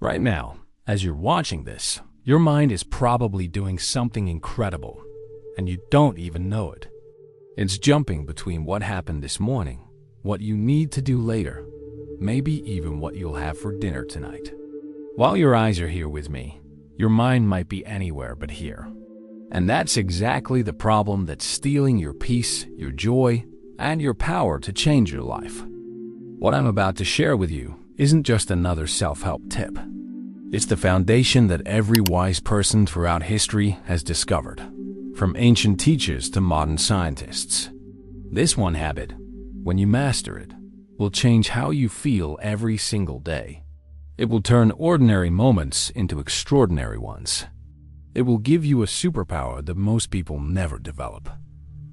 Right now, as you're watching this, your mind is probably doing something incredible, and you don't even know it. It's jumping between what happened this morning, what you need to do later, maybe even what you'll have for dinner tonight. While your eyes are here with me, your mind might be anywhere but here. And that's exactly the problem that's stealing your peace, your joy, and your power to change your life. What I'm about to share with you isn't just another self-help tip. It's the foundation that every wise person throughout history has discovered, from ancient teachers to modern scientists. This one habit, when you master it, will change how you feel every single day. It will turn ordinary moments into extraordinary ones. It will give you a superpower that most people never develop.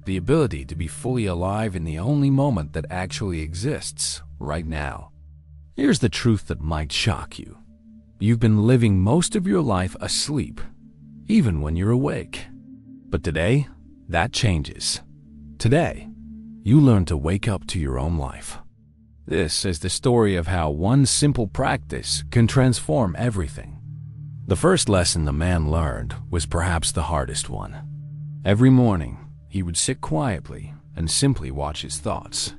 The ability to be fully alive in the only moment that actually exists right now. Here's the truth that might shock you. You've been living most of your life asleep, even when you're awake. But today, that changes. Today, you learn to wake up to your own life. This is the story of how one simple practice can transform everything. The first lesson the man learned was perhaps the hardest one. Every morning, he would sit quietly and simply watch his thoughts.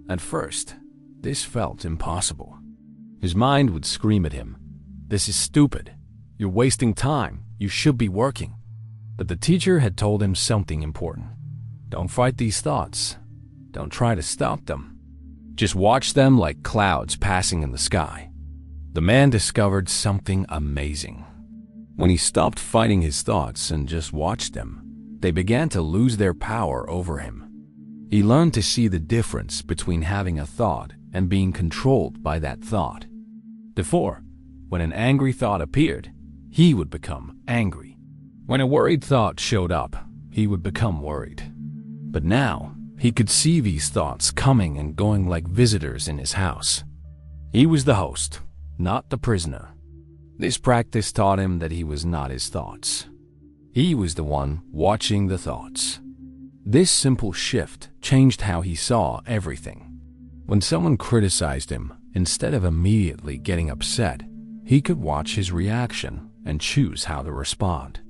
At first, this felt impossible. His mind would scream at him, "This is stupid. You're wasting time. You should be working." But the teacher had told him something important. Don't fight these thoughts. Don't try to stop them. Just watch them like clouds passing in the sky. The man discovered something amazing. When he stopped fighting his thoughts and just watched them, they began to lose their power over him. He learned to see the difference between having a thought and being controlled by that thought. Before, when an angry thought appeared, he would become angry. When a worried thought showed up, he would become worried. But now, he could see these thoughts coming and going like visitors in his house. He was the host, not the prisoner. This practice taught him that he was not his thoughts. He was the one watching the thoughts. This simple shift changed how he saw everything. When someone criticized him, instead of immediately getting upset, he could watch his reaction and choose how to respond.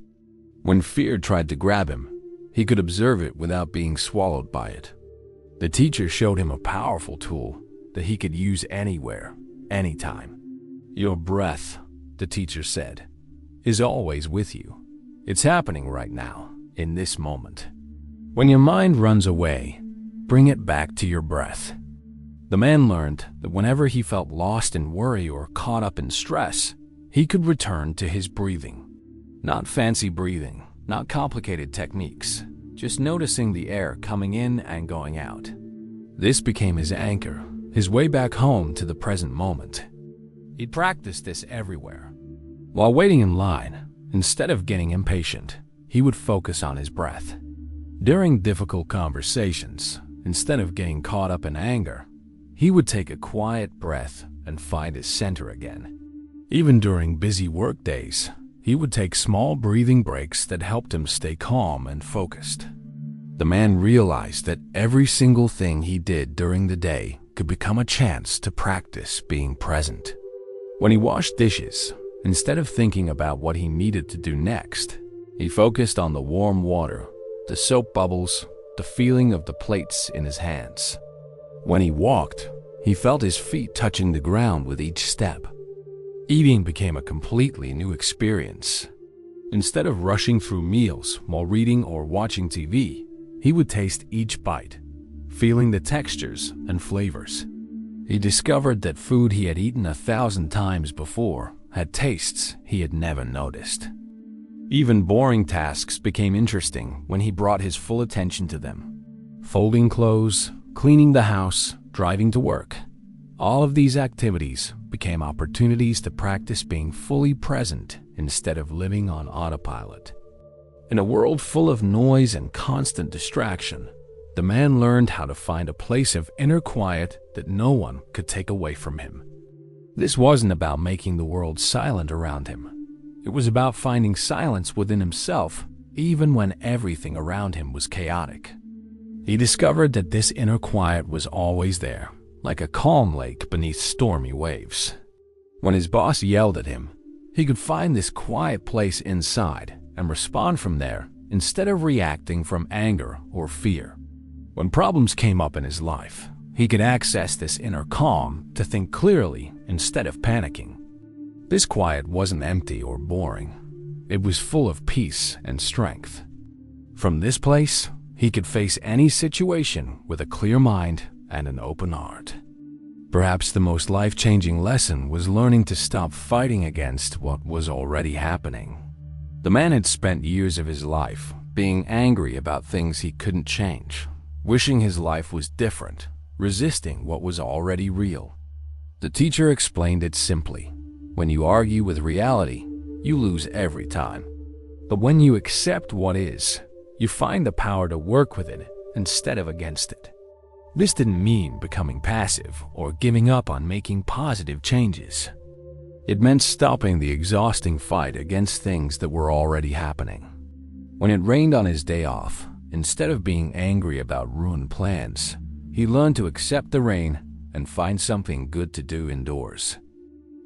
When fear tried to grab him, he could observe it without being swallowed by it. The teacher showed him a powerful tool that he could use anywhere, anytime. Your breath, the teacher said, is always with you. It's happening right now, in this moment. When your mind runs away, bring it back to your breath. The man learned that whenever he felt lost in worry or caught up in stress, he could return to his breathing. Not fancy breathing, not complicated techniques, just noticing the air coming in and going out. This became his anchor, his way back home to the present moment. He'd practiced this everywhere. While waiting in line, instead of getting impatient, he would focus on his breath. During difficult conversations, instead of getting caught up in anger, he would take a quiet breath and find his center again. Even during busy work days, he would take small breathing breaks that helped him stay calm and focused. The man realized that every single thing he did during the day could become a chance to practice being present. When he washed dishes, instead of thinking about what he needed to do next, he focused on the warm water, the soap bubbles, the feeling of the plates in his hands. When he walked, he felt his feet touching the ground with each step. Eating became a completely new experience. Instead of rushing through meals while reading or watching TV, he would taste each bite, feeling the textures and flavors. He discovered that food he had eaten 1,000 times before had tastes he had never noticed. Even boring tasks became interesting when he brought his full attention to them. Folding clothes, cleaning the house, driving to work. All of these activities became opportunities to practice being fully present instead of living on autopilot. In a world full of noise and constant distraction, the man learned how to find a place of inner quiet that no one could take away from him. This wasn't about making the world silent around him. It was about finding silence within himself, even when everything around him was chaotic. He discovered that this inner quiet was always there, like a calm lake beneath stormy waves. When his boss yelled at him, he could find this quiet place inside and respond from there instead of reacting from anger or fear. When problems came up in his life, he could access this inner calm to think clearly instead of panicking. This quiet wasn't empty or boring. It was full of peace and strength. From this place, he could face any situation with a clear mind and an open heart. Perhaps the most life-changing lesson was learning to stop fighting against what was already happening. The man had spent years of his life being angry about things he couldn't change, wishing his life was different, resisting what was already real. The teacher explained it simply. When you argue with reality, you lose every time. But when you accept what is, you find the power to work with it instead of against it. This didn't mean becoming passive or giving up on making positive changes. It meant stopping the exhausting fight against things that were already happening. When it rained on his day off, instead of being angry about ruined plans, he learned to accept the rain and find something good to do indoors.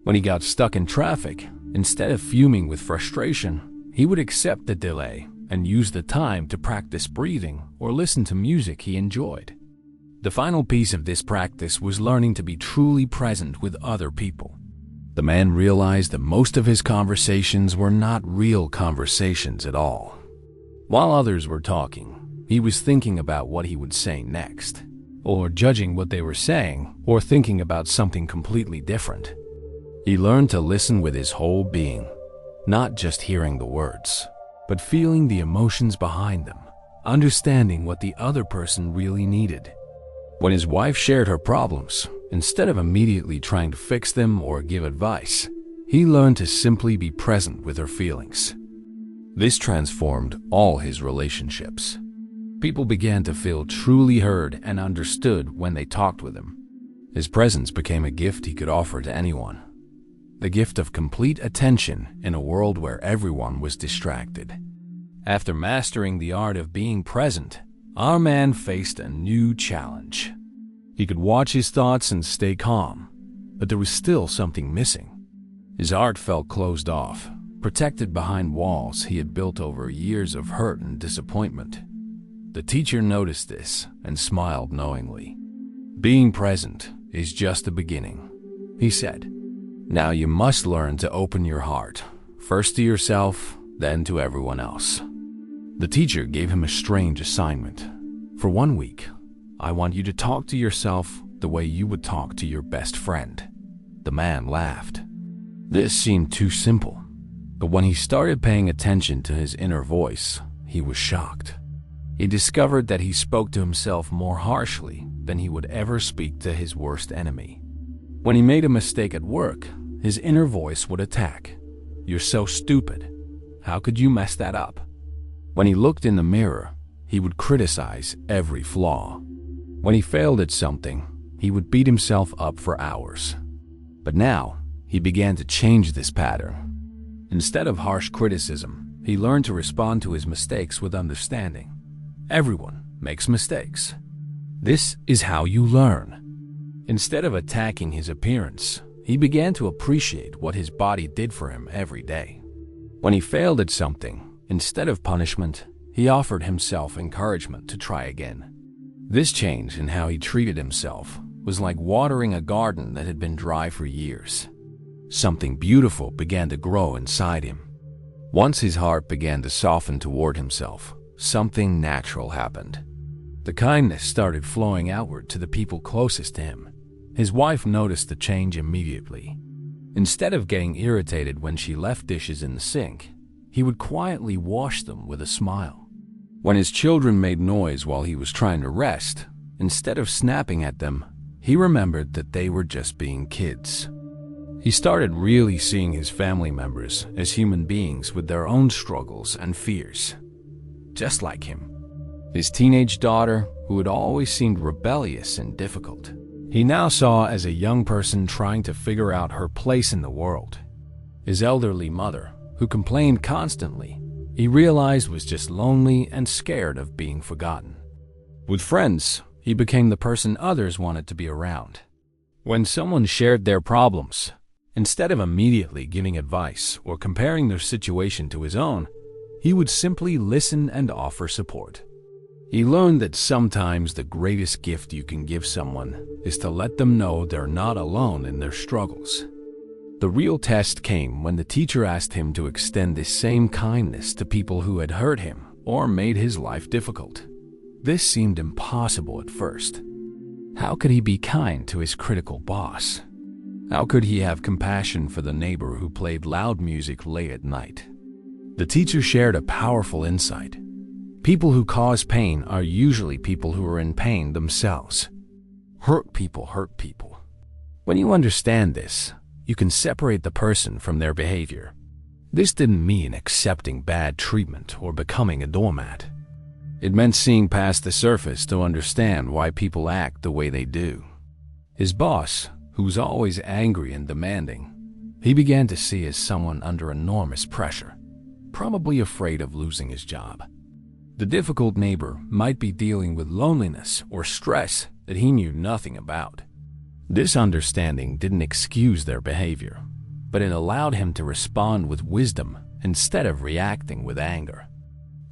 When he got stuck in traffic, instead of fuming with frustration, he would accept the delay and use the time to practice breathing or listen to music he enjoyed. The final piece of this practice was learning to be truly present with other people. The man realized that most of his conversations were not real conversations at all. While others were talking, he was thinking about what he would say next, or judging what they were saying, or thinking about something completely different. He learned to listen with his whole being, not just hearing the words, but feeling the emotions behind them, understanding what the other person really needed. When his wife shared her problems, instead of immediately trying to fix them or give advice, he learned to simply be present with her feelings. This transformed all his relationships. People began to feel truly heard and understood when they talked with him. His presence became a gift he could offer to anyone. The gift of complete attention in a world where everyone was distracted. After mastering the art of being present, our man faced a new challenge. He could watch his thoughts and stay calm, but there was still something missing. His heart felt closed off, protected behind walls he had built over years of hurt and disappointment. The teacher noticed this and smiled knowingly. Being present is just the beginning, he said. Now you must learn to open your heart, first to yourself, then to everyone else. The teacher gave him a strange assignment. For 1 week, I want you to talk to yourself the way you would talk to your best friend. The man laughed. This seemed too simple, but when he started paying attention to his inner voice, he was shocked. He discovered that he spoke to himself more harshly than he would ever speak to his worst enemy. When he made a mistake at work, his inner voice would attack. You're so stupid. How could you mess that up? When he looked in the mirror, he would criticize every flaw. When he failed at something, he would beat himself up for hours. But now, he began to change this pattern. Instead of harsh criticism, he learned to respond to his mistakes with understanding. Everyone makes mistakes. This is how you learn. Instead of attacking his appearance, he began to appreciate what his body did for him every day. When he failed at something, instead of punishment, he offered himself encouragement to try again. This change in how he treated himself was like watering a garden that had been dry for years. Something beautiful began to grow inside him. Once his heart began to soften toward himself, something natural happened. The kindness started flowing outward to the people closest to him. His wife noticed the change immediately. Instead of getting irritated when she left dishes in the sink, he would quietly wash them with a smile. When his children made noise while he was trying to rest, instead of snapping at them, he remembered that they were just being kids. He started really seeing his family members as human beings with their own struggles and fears. Just like him. His teenage daughter, who had always seemed rebellious and difficult, he now saw as a young person trying to figure out her place in the world. His elderly mother, who complained constantly, he realized was just lonely and scared of being forgotten. With friends, he became the person others wanted to be around. When someone shared their problems, Instead of immediately giving advice or comparing their situation to his own, he would simply listen and offer support. He learned that sometimes the greatest gift you can give someone is to let them know they're not alone in their struggles. The real test came when the teacher asked him to extend this same kindness to people who had hurt him or made his life difficult. This seemed impossible at first. How could he be kind to his critical boss? How could he have compassion for the neighbor who played loud music late at night? The teacher shared a powerful insight. People who cause pain are usually people who are in pain themselves. Hurt people hurt people. When you understand this, you can separate the person from their behavior. This didn't mean accepting bad treatment or becoming a doormat. It meant seeing past the surface to understand why people act the way they do. His boss, who was always angry and demanding, he began to see as someone under enormous pressure, probably afraid of losing his job. The difficult neighbor might be dealing with loneliness or stress that he knew nothing about. This understanding didn't excuse their behavior, but it allowed him to respond with wisdom instead of reacting with anger.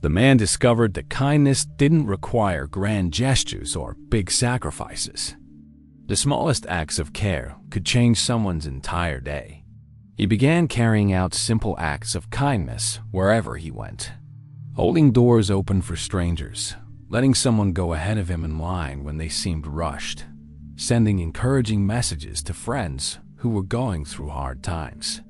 The man discovered that kindness didn't require grand gestures or big sacrifices. The smallest acts of care could change someone's entire day. He began carrying out simple acts of kindness wherever he went. Holding doors open for strangers, letting someone go ahead of him in line when they seemed rushed, sending encouraging messages to friends who were going through hard times.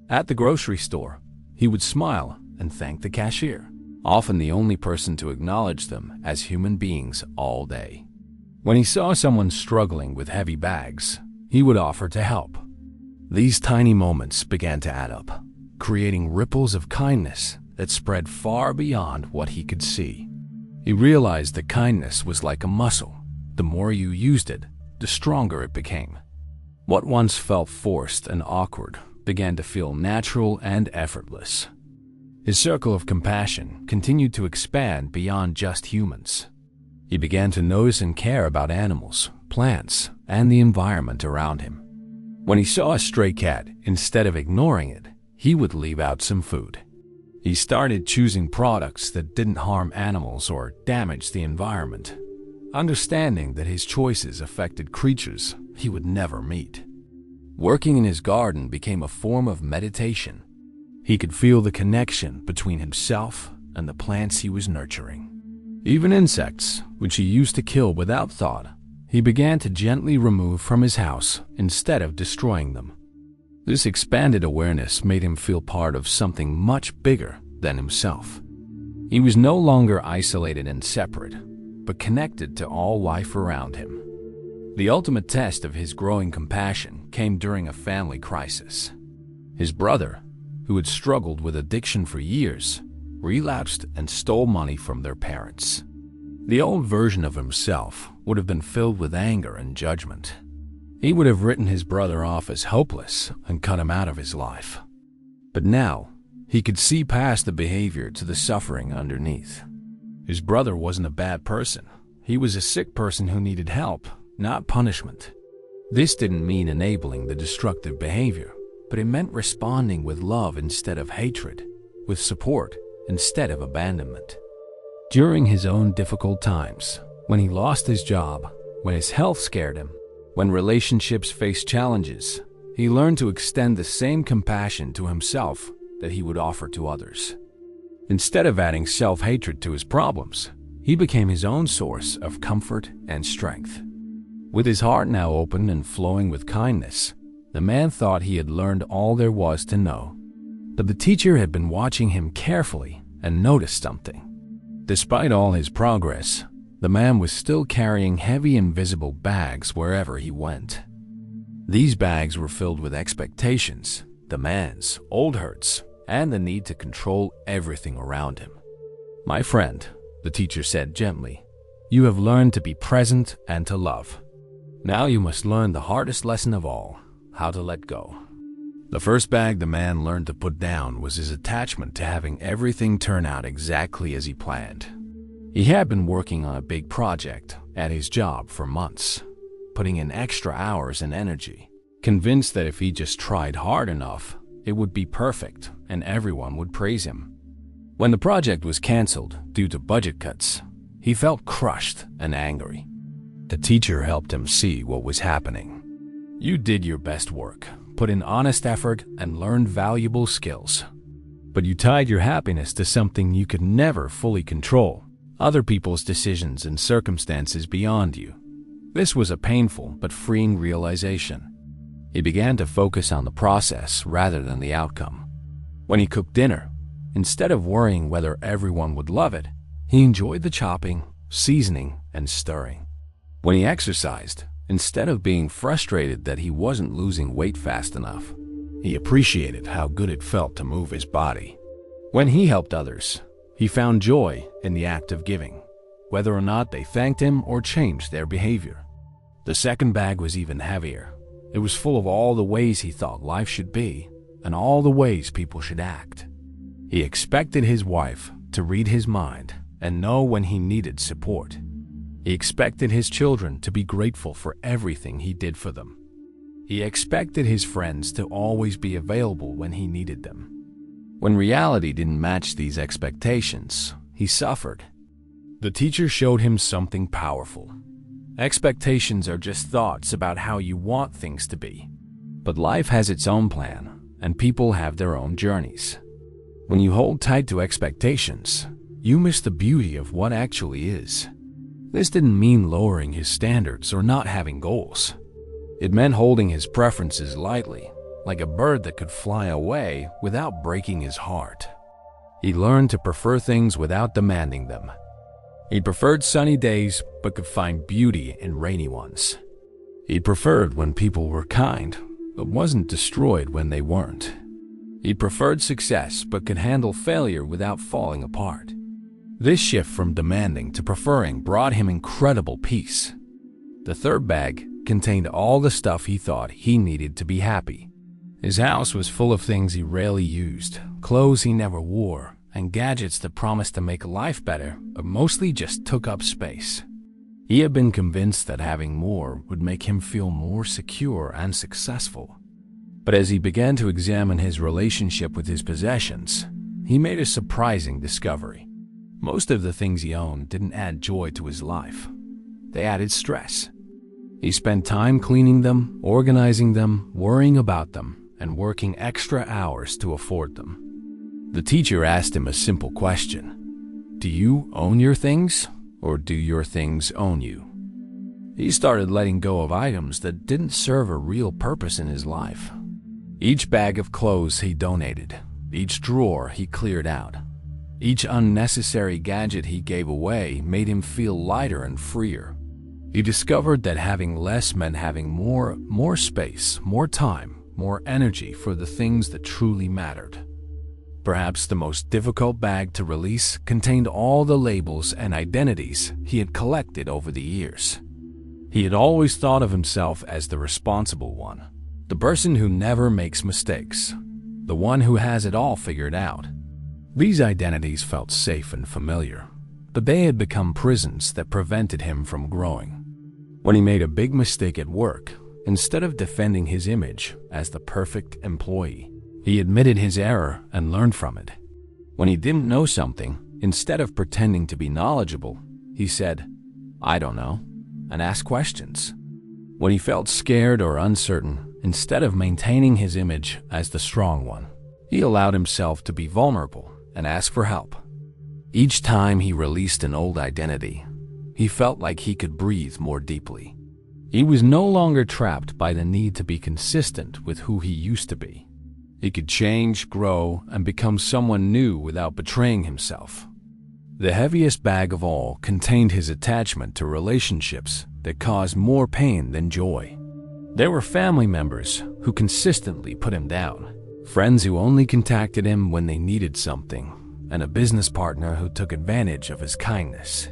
At the grocery store, he would smile and thank the cashier, often the only person to acknowledge them as human beings all day. When he saw someone struggling with heavy bags, he would offer to help. These tiny moments began to add up, creating ripples of kindness that spread far beyond what he could see. He realized that kindness was like a muscle. The more you used it, the stronger it became. What once felt forced and awkward began to feel natural and effortless. His circle of compassion continued to expand beyond just humans. He began to notice and care about animals, plants, and the environment around him. When he saw a stray cat, instead of ignoring it, he would leave out some food. He started choosing products that didn't harm animals or damage the environment, understanding that his choices affected creatures he would never meet. Working in his garden became a form of meditation. He could feel the connection between himself and the plants he was nurturing. Even insects, which he used to kill without thought, he began to gently remove from his house instead of destroying them. This expanded awareness made him feel part of something much bigger than himself. He was no longer isolated and separate, but connected to all life around him. The ultimate test of his growing compassion came during a family crisis. His brother, who had struggled with addiction for years, relapsed and stole money from their parents. The old version of himself would have been filled with anger and judgment. He would have written his brother off as hopeless and cut him out of his life. But now, he could see past the behavior to the suffering underneath. His brother wasn't a bad person. He was a sick person who needed help, not punishment. This didn't mean enabling the destructive behavior, but it meant responding with love instead of hatred, with support instead of abandonment. During his own difficult times, when he lost his job, when his health scared him, when relationships faced challenges, he learned to extend the same compassion to himself that he would offer to others. Instead of adding self-hatred to his problems, he became his own source of comfort and strength. With his heart now open and flowing with kindness, the man thought he had learned all there was to know. But the teacher had been watching him carefully and noticed something. Despite all his progress, the man was still carrying heavy invisible bags wherever he went. These bags were filled with expectations, demands, old hurts, and the need to control everything around him. "My friend," the teacher said gently, "you have learned to be present and to love. Now you must learn the hardest lesson of all, how to let go." The first bag the man learned to put down was his attachment to having everything turn out exactly as he planned. He had been working on a big project at his job for months, putting in extra hours and energy, convinced that if he just tried hard enough, it would be perfect and everyone would praise him. When the project was canceled due to budget cuts, he felt crushed and angry. The teacher helped him see what was happening. You did your best work, put in honest effort, and learned valuable skills. But you tied your happiness to something you could never fully control, other people's decisions and circumstances beyond you. This was a painful but freeing realization. He began to focus on the process rather than the outcome. When he cooked dinner, instead of worrying whether everyone would love it, he enjoyed the chopping, seasoning, and stirring. When he exercised, instead of being frustrated that he wasn't losing weight fast enough, he appreciated how good it felt to move his body. When he helped others, he found joy in the act of giving, whether or not they thanked him or changed their behavior. The second bag was even heavier. It was full of all the ways he thought life should be and all the ways people should act. He expected his wife to read his mind and know when he needed support. He expected his children to be grateful for everything he did for them. He expected his friends to always be available when he needed them. When reality didn't match these expectations, he suffered. The teacher showed him something powerful. Expectations are just thoughts about how you want things to be. But life has its own plan, and people have their own journeys. When you hold tight to expectations, you miss the beauty of what actually is. This didn't mean lowering his standards or not having goals. It meant holding his preferences lightly, like a bird that could fly away without breaking his heart. He learned to prefer things without demanding them. He preferred sunny days but could find beauty in rainy ones. He preferred when people were kind but wasn't destroyed when they weren't. He preferred success but could handle failure without falling apart. This shift from demanding to preferring brought him incredible peace. The third bag contained all the stuff he thought he needed to be happy. His house was full of things he rarely used, clothes he never wore, and gadgets that promised to make life better, but mostly just took up space. He had been convinced that having more would make him feel more secure and successful. But as he began to examine his relationship with his possessions, he made a surprising discovery. Most of the things he owned didn't add joy to his life. They added stress. He spent time cleaning them, organizing them, worrying about them, and working extra hours to afford them. The teacher asked him a simple question. Do you own your things, or do your things own you? He started letting go of items that didn't serve a real purpose in his life. Each bag of clothes he donated, each drawer he cleared out, each unnecessary gadget he gave away made him feel lighter and freer. He discovered that having less meant having more space, more time, more energy for the things that truly mattered. Perhaps the most difficult bag to release contained all the labels and identities he had collected over the years. He had always thought of himself as the responsible one, the person who never makes mistakes, the one who has it all figured out. These identities felt safe and familiar, but they had become prisons that prevented him from growing. When he made a big mistake at work, instead of defending his image as the perfect employee, he admitted his error and learned from it. When he didn't know something, instead of pretending to be knowledgeable, he said, "I don't know," and asked questions. When he felt scared or uncertain, instead of maintaining his image as the strong one, he allowed himself to be vulnerable and ask for help. Each time he released an old identity, he felt like he could breathe more deeply. He was no longer trapped by the need to be consistent with who he used to be. He could change, grow, and become someone new without betraying himself. The heaviest bag of all contained his attachment to relationships that caused more pain than joy. There were family members who consistently put him down, friends who only contacted him when they needed something, and a business partner who took advantage of his kindness.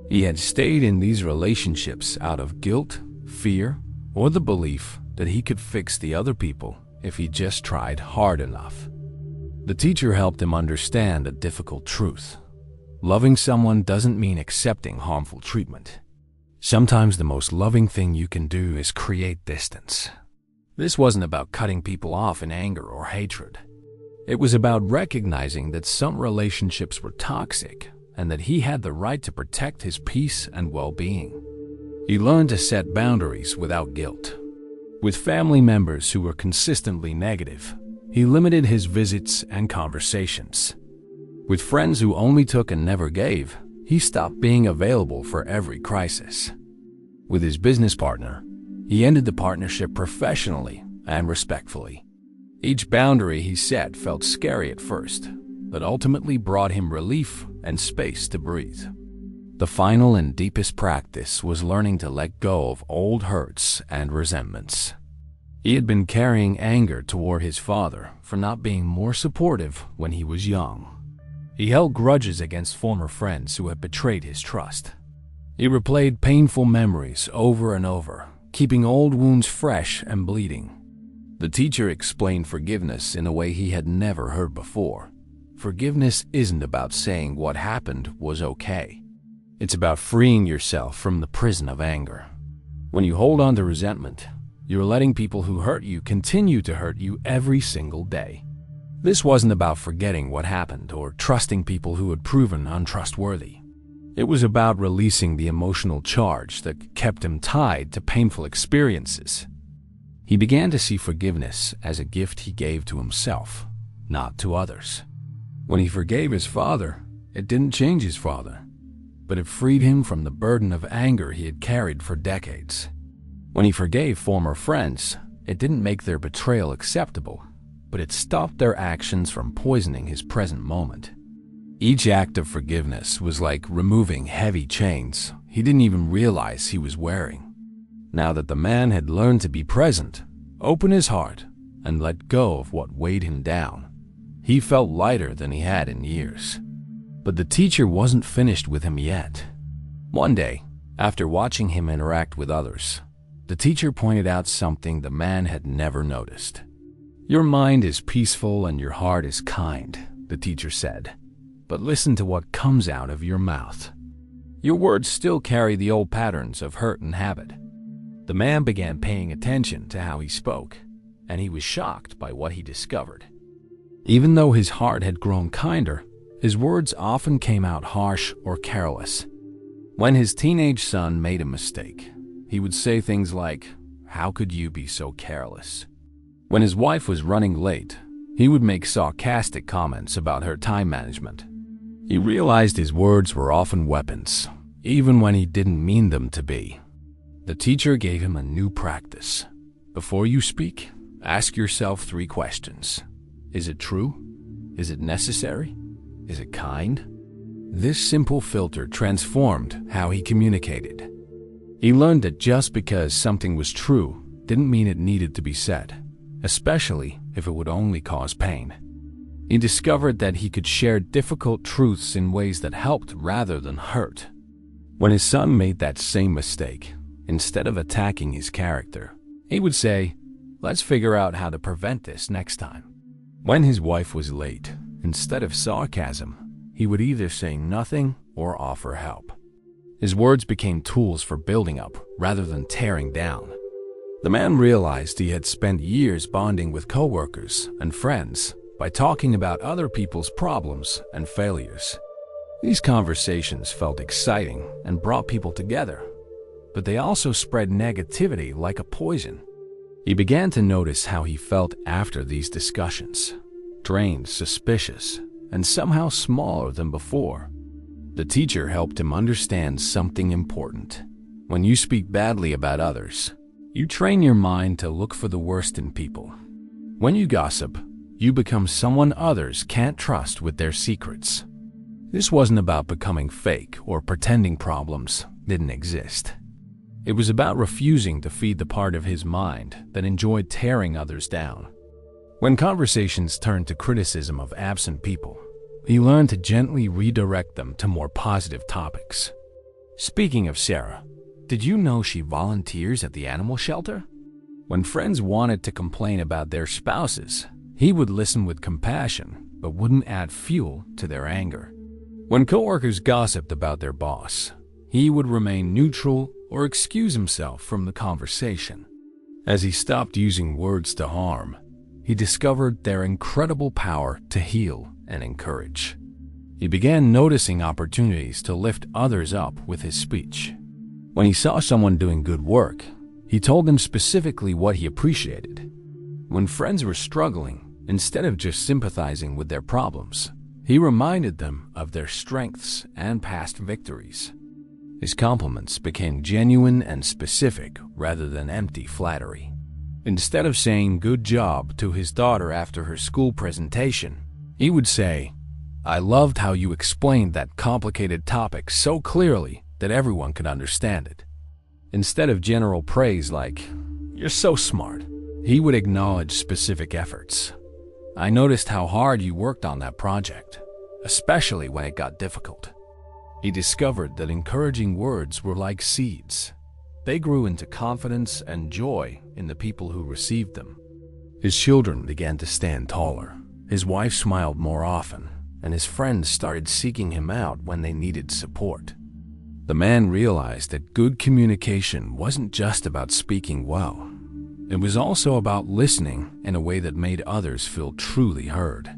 He had stayed in these relationships out of guilt, fear, or the belief that he could fix the other people if he just tried hard enough. The teacher helped him understand a difficult truth. Loving someone doesn't mean accepting harmful treatment. Sometimes the most loving thing you can do is create distance. This wasn't about cutting people off in anger or hatred. It was about recognizing that some relationships were toxic and that he had the right to protect his peace and well-being. He learned to set boundaries without guilt. With family members who were consistently negative, he limited his visits and conversations. With friends who only took and never gave, he stopped being available for every crisis. With his business partner, he ended the partnership professionally and respectfully. Each boundary he set felt scary at first, but ultimately brought him relief and space to breathe. The final and deepest practice was learning to let go of old hurts and resentments. He had been carrying anger toward his father for not being more supportive when he was young. He held grudges against former friends who had betrayed his trust. He replayed painful memories over and over, keeping old wounds fresh and bleeding. The teacher explained forgiveness in a way he had never heard before. Forgiveness isn't about saying what happened was okay. It's about freeing yourself from the prison of anger. When you hold on to resentment, you're letting people who hurt you continue to hurt you every single day. This wasn't about forgetting what happened or trusting people who had proven untrustworthy. It was about releasing the emotional charge that kept him tied to painful experiences. He began to see forgiveness as a gift he gave to himself, not to others. When he forgave his father, it didn't change his father, but it freed him from the burden of anger he had carried for decades. When he forgave former friends, it didn't make their betrayal acceptable, but it stopped their actions from poisoning his present moment. Each act of forgiveness was like removing heavy chains he didn't even realize he was wearing. Now that the man had learned to be present, open his heart, and let go of what weighed him down, he felt lighter than he had in years. But the teacher wasn't finished with him yet. One day, after watching him interact with others, the teacher pointed out something the man had never noticed. "Your mind is peaceful and your heart is kind," the teacher said. "But listen to what comes out of your mouth. Your words still carry the old patterns of hurt and habit." The man began paying attention to how he spoke, and he was shocked by what he discovered. Even though his heart had grown kinder, his words often came out harsh or careless. When his teenage son made a mistake, he would say things like, "How could you be so careless?" When his wife was running late, he would make sarcastic comments about her time management. He realized his words were often weapons, even when he didn't mean them to be. The teacher gave him a new practice. Before you speak, ask yourself 3 questions. Is it true? Is it necessary? Is it kind? This simple filter transformed how he communicated. He learned that just because something was true didn't mean it needed to be said, especially if it would only cause pain. He discovered that he could share difficult truths in ways that helped rather than hurt. When his son made that same mistake, instead of attacking his character, he would say, "Let's figure out how to prevent this next time." When his wife was late, instead of sarcasm, he would either say nothing or offer help. His words became tools for building up rather than tearing down. The man realized he had spent years bonding with coworkers and friends by talking about other people's problems and failures. These conversations felt exciting and brought people together, but they also spread negativity like a poison. He began to notice how he felt after these discussions, drained, suspicious, and somehow smaller than before. The teacher helped him understand something important. When you speak badly about others, you train your mind to look for the worst in people. When you gossip, you become someone others can't trust with their secrets. This wasn't about becoming fake or pretending problems didn't exist. It was about refusing to feed the part of his mind that enjoyed tearing others down. When conversations turned to criticism of absent people, he learned to gently redirect them to more positive topics. Speaking of Sarah, did you know she volunteers at the animal shelter? When friends wanted to complain about their spouses, he would listen with compassion but wouldn't add fuel to their anger. When coworkers gossiped about their boss, he would remain neutral or excuse himself from the conversation. As he stopped using words to harm, he discovered their incredible power to heal and encourage. He began noticing opportunities to lift others up with his speech. When he saw someone doing good work, he told them specifically what he appreciated. When friends were struggling, instead of just sympathizing with their problems, he reminded them of their strengths and past victories. His compliments became genuine and specific rather than empty flattery. Instead of saying "good job" to his daughter after her school presentation, he would say, "I loved how you explained that complicated topic so clearly that everyone could understand it." Instead of general praise like, "You're so smart," he would acknowledge specific efforts. "I noticed how hard you worked on that project, especially when it got difficult." He discovered that encouraging words were like seeds. They grew into confidence and joy in the people who received them. His children began to stand taller. His wife smiled more often, and his friends started seeking him out when they needed support. The man realized that good communication wasn't just about speaking well. It was also about listening in a way that made others feel truly heard.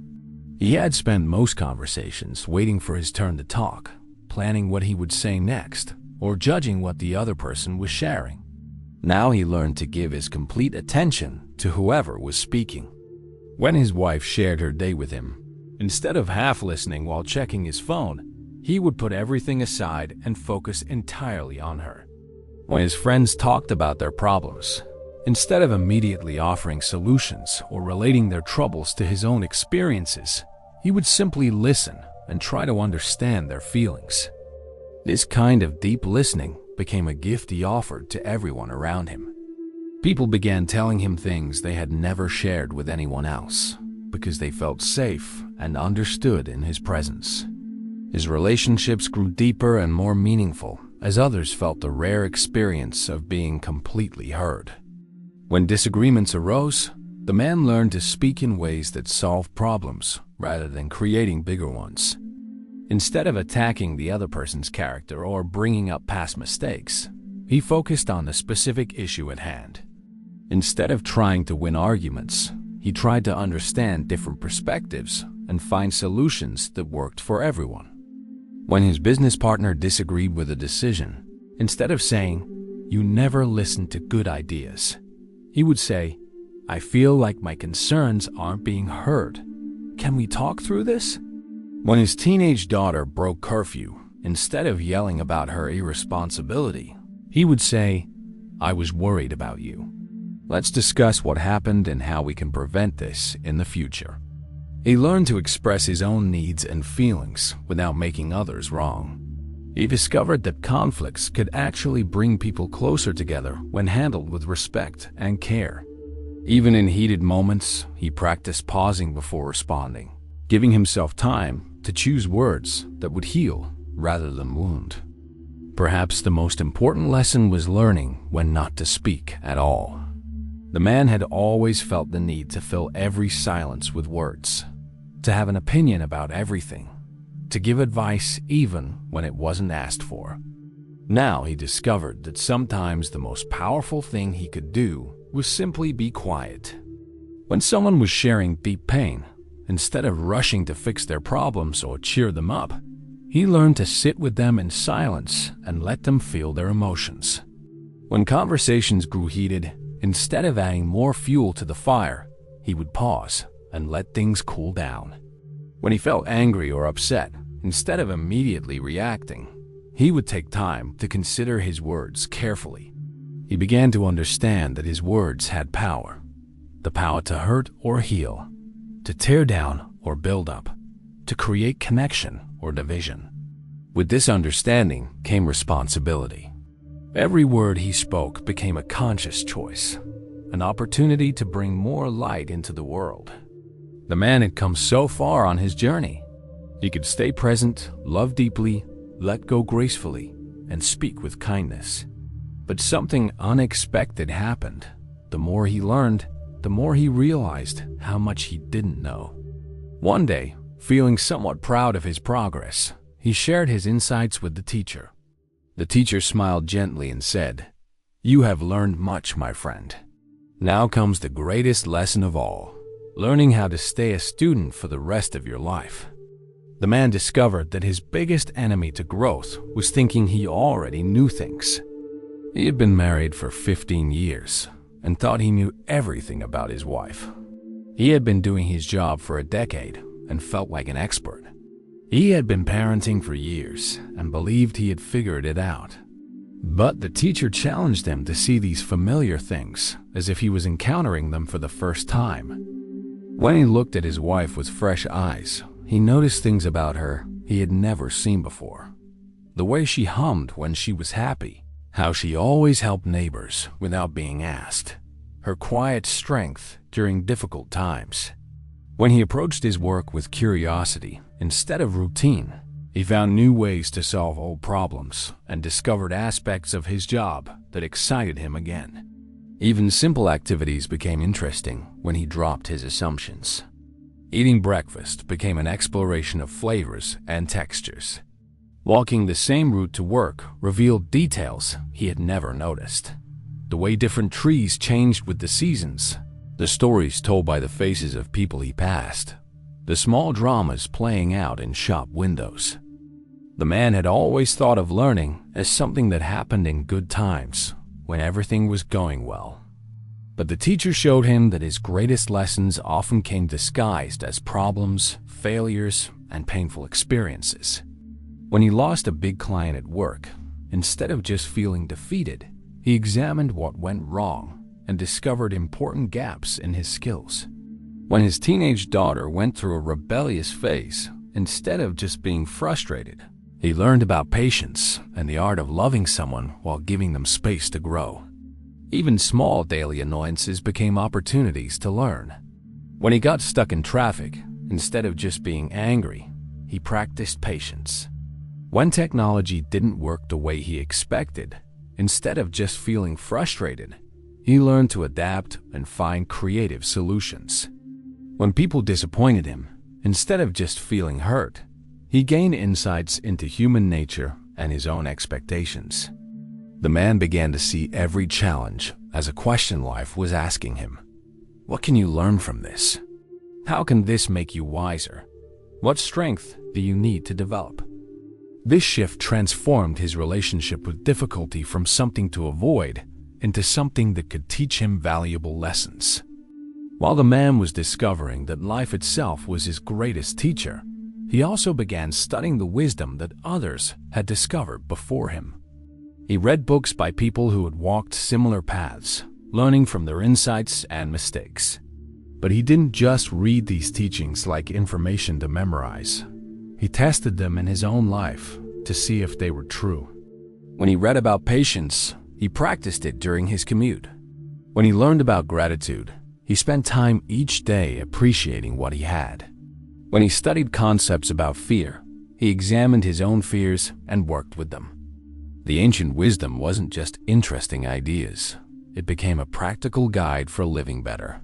He had spent most conversations waiting for his turn to talk, planning what he would say next, or judging what the other person was sharing. Now he learned to give his complete attention to whoever was speaking. When his wife shared her day with him, instead of half listening while checking his phone, he would put everything aside and focus entirely on her. When his friends talked about their problems, instead of immediately offering solutions or relating their troubles to his own experiences, he would simply listen and try to understand their feelings. This kind of deep listening became a gift he offered to everyone around him. People began telling him things they had never shared with anyone else because they felt safe and understood in his presence. His relationships grew deeper and more meaningful as others felt the rare experience of being completely heard. When disagreements arose, the man learned to speak in ways that solved problems rather than creating bigger ones. Instead of attacking the other person's character or bringing up past mistakes, he focused on the specific issue at hand. Instead of trying to win arguments, he tried to understand different perspectives and find solutions that worked for everyone. When his business partner disagreed with a decision, instead of saying, "You never listen to good ideas," he would say, "I feel like my concerns aren't being heard. Can we talk through this?" When his teenage daughter broke curfew, instead of yelling about her irresponsibility, he would say, "I was worried about you. Let's discuss what happened and how we can prevent this in the future." He learned to express his own needs and feelings without making others wrong. He discovered that conflicts could actually bring people closer together when handled with respect and care. Even in heated moments, he practiced pausing before responding, giving himself time to choose words that would heal rather than wound. Perhaps the most important lesson was learning when not to speak at all. The man had always felt the need to fill every silence with words, to have an opinion about everything, to give advice even when it wasn't asked for. Now he discovered that sometimes the most powerful thing he could do was simply be quiet. When someone was sharing deep pain, instead of rushing to fix their problems or cheer them up, he learned to sit with them in silence and let them feel their emotions. When conversations grew heated, instead of adding more fuel to the fire, he would pause and let things cool down. When he felt angry or upset, instead of immediately reacting, he would take time to consider his words carefully. He began to understand that his words had power, the power to hurt or heal, to tear down or build up, to create connection or division. With this understanding came responsibility. Every word he spoke became a conscious choice, an opportunity to bring more light into the world. The man had come so far on his journey. He could stay present, love deeply, let go gracefully, and speak with kindness. But something unexpected happened. The more he learned, the more he realized how much he didn't know. One day, feeling somewhat proud of his progress, he shared his insights with the teacher. The teacher smiled gently and said, "You have learned much, my friend. Now comes the greatest lesson of all, learning how to stay a student for the rest of your life. The man discovered that his biggest enemy to growth was thinking he already knew things. He had been married for 15 years and thought he knew everything about his wife. He had been doing his job for a decade and felt like an expert. He had been parenting for years and believed he had figured it out. But the teacher challenged him to see these familiar things as if he was encountering them for the first time. When he looked at his wife with fresh eyes, he noticed things about her he had never seen before. The way she hummed when she was happy, how she always helped neighbors without being asked, her quiet strength during difficult times. When he approached his work with curiosity instead of routine, he found new ways to solve old problems and discovered aspects of his job that excited him again. Even simple activities became interesting when he dropped his assumptions. Eating breakfast became an exploration of flavors and textures. Walking the same route to work revealed details he had never noticed. The way different trees changed with the seasons, the stories told by the faces of people he passed, the small dramas playing out in shop windows. The man had always thought of learning as something that happened in good times, when everything was going well. But the teacher showed him that his greatest lessons often came disguised as problems, failures, and painful experiences. When he lost a big client at work, instead of just feeling defeated, he examined what went wrong and discovered important gaps in his skills. When his teenage daughter went through a rebellious phase, instead of just being frustrated, he learned about patience and the art of loving someone while giving them space to grow. Even small daily annoyances became opportunities to learn. When he got stuck in traffic, instead of just being angry, he practiced patience. When technology didn't work the way he expected, instead of just feeling frustrated, he learned to adapt and find creative solutions. When people disappointed him, instead of just feeling hurt, he gained insights into human nature and his own expectations. The man began to see every challenge as a question life was asking him. What can you learn from this? How can this make you wiser? What strength do you need to develop? This shift transformed his relationship with difficulty from something to avoid into something that could teach him valuable lessons. While the man was discovering that life itself was his greatest teacher, he also began studying the wisdom that others had discovered before him. He read books by people who had walked similar paths, learning from their insights and mistakes. But he didn't just read these teachings like information to memorize. He tested them in his own life to see if they were true. When he read about patience, he practiced it during his commute. When he learned about gratitude, he spent time each day appreciating what he had. When he studied concepts about fear, he examined his own fears and worked with them. The ancient wisdom wasn't just interesting ideas. It became a practical guide for living better.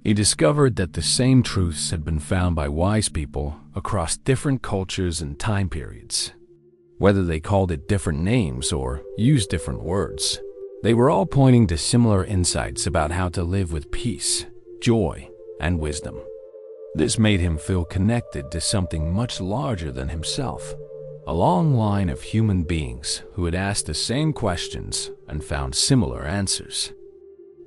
He discovered that the same truths had been found by wise people across different cultures and time periods. Whether they called it different names or used different words, they were all pointing to similar insights about how to live with peace, joy, and wisdom. This made him feel connected to something much larger than himself, a long line of human beings who had asked the same questions and found similar answers.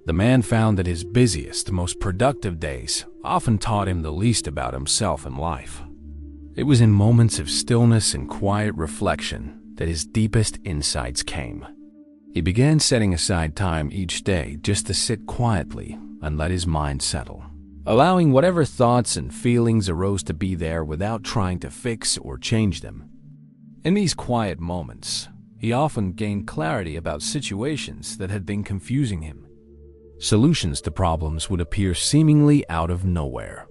The man found that his busiest, most productive days often taught him the least about himself and life. It was in moments of stillness and quiet reflection that his deepest insights came. He began setting aside time each day just to sit quietly and let his mind settle, allowing whatever thoughts and feelings arose to be there without trying to fix or change them. In these quiet moments, he often gained clarity about situations that had been confusing him. Solutions to problems would appear seemingly out of nowhere.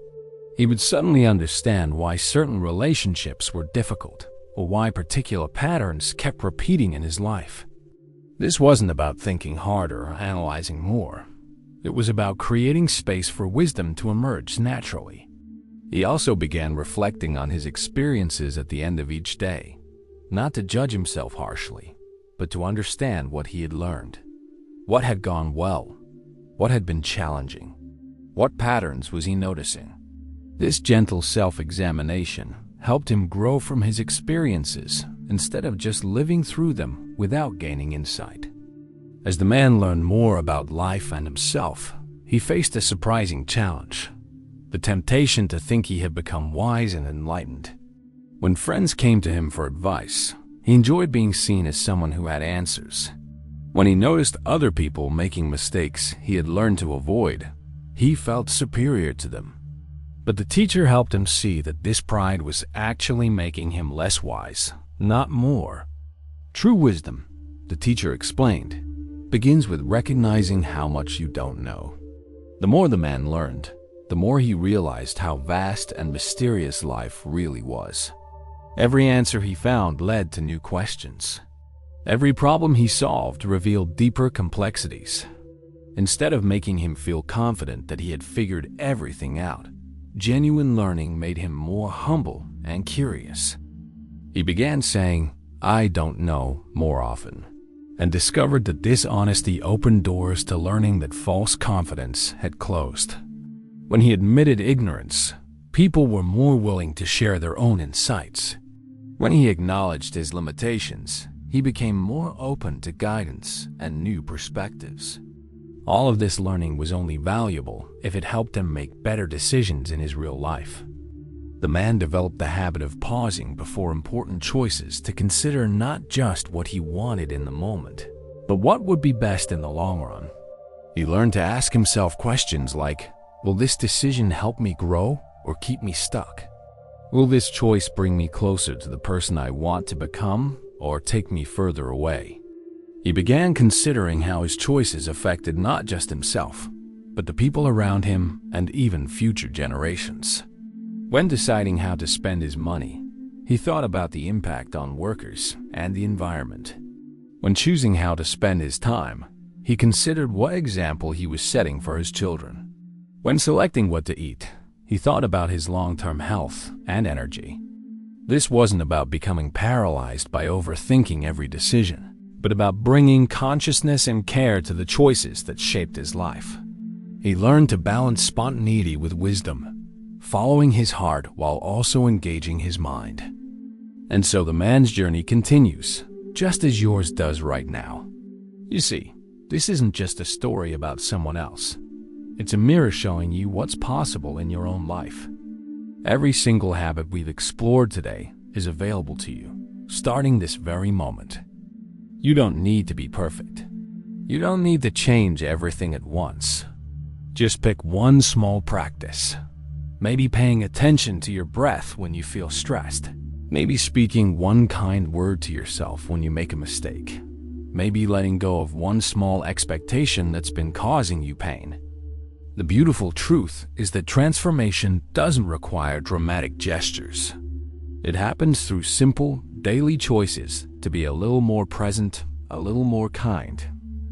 He would suddenly understand why certain relationships were difficult or why particular patterns kept repeating in his life. This wasn't about thinking harder or analyzing more. It was about creating space for wisdom to emerge naturally. He also began reflecting on his experiences at the end of each day, not to judge himself harshly, but to understand what he had learned, what had gone well, What had been challenging? What patterns was he noticing? This gentle self-examination helped him grow from his experiences instead of just living through them without gaining insight. As the man learned more about life and himself, he faced a surprising challenge: the temptation to think he had become wise and enlightened. When friends came to him for advice, he enjoyed being seen as someone who had answers. When he noticed other people making mistakes he had learned to avoid, he felt superior to them. But the teacher helped him see that this pride was actually making him less wise, not more. True wisdom, the teacher explained, begins with recognizing how much you don't know. The more the man learned, the more he realized how vast and mysterious life really was. Every answer he found led to new questions. Every problem he solved revealed deeper complexities. Instead of making him feel confident that he had figured everything out, genuine learning made him more humble and curious. He began saying, "I don't know," more often, and discovered that this honesty opened doors to learning that false confidence had closed. When he admitted ignorance, people were more willing to share their own insights. When he acknowledged his limitations, he became more open to guidance and new perspectives. All of this learning was only valuable if it helped him make better decisions in his real life. The man developed the habit of pausing before important choices to consider not just what he wanted in the moment, but what would be best in the long run. He learned to ask himself questions like, will this decision help me grow or keep me stuck? Will this choice bring me closer to the person I want to become or take me further away? He began considering how his choices affected not just himself, but the people around him and even future generations. When deciding how to spend his money, he thought about the impact on workers and the environment. When choosing how to spend his time, he considered what example he was setting for his children. When selecting what to eat, he thought about his long-term health and energy. This wasn't about becoming paralyzed by overthinking every decision, but about bringing consciousness and care to the choices that shaped his life. He learned to balance spontaneity with wisdom, following his heart while also engaging his mind. And so the man's journey continues, just as yours does right now. You see, this isn't just a story about someone else. It's a mirror showing you what's possible in your own life. Every single habit we've explored today is available to you, starting this very moment. You don't need to be perfect. You don't need to change everything at once. Just pick one small practice. Maybe paying attention to your breath when you feel stressed. Maybe speaking one kind word to yourself when you make a mistake. Maybe letting go of one small expectation that's been causing you pain. The beautiful truth is that transformation doesn't require dramatic gestures. It happens through simple, daily choices to be a little more present, a little more kind,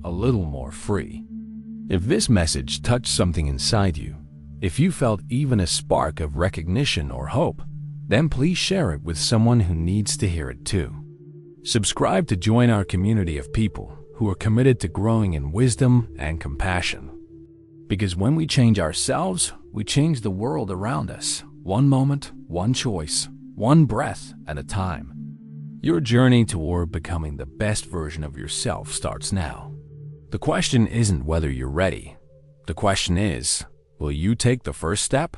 a little more free. If this message touched something inside you, if you felt even a spark of recognition or hope, then please share it with someone who needs to hear it too. Subscribe to join our community of people who are committed to growing in wisdom and compassion. Because when we change ourselves, we change the world around us, one moment, one choice, one breath at a time. Your journey toward becoming the best version of yourself starts now. The question isn't whether you're ready. The question is, will you take the first step?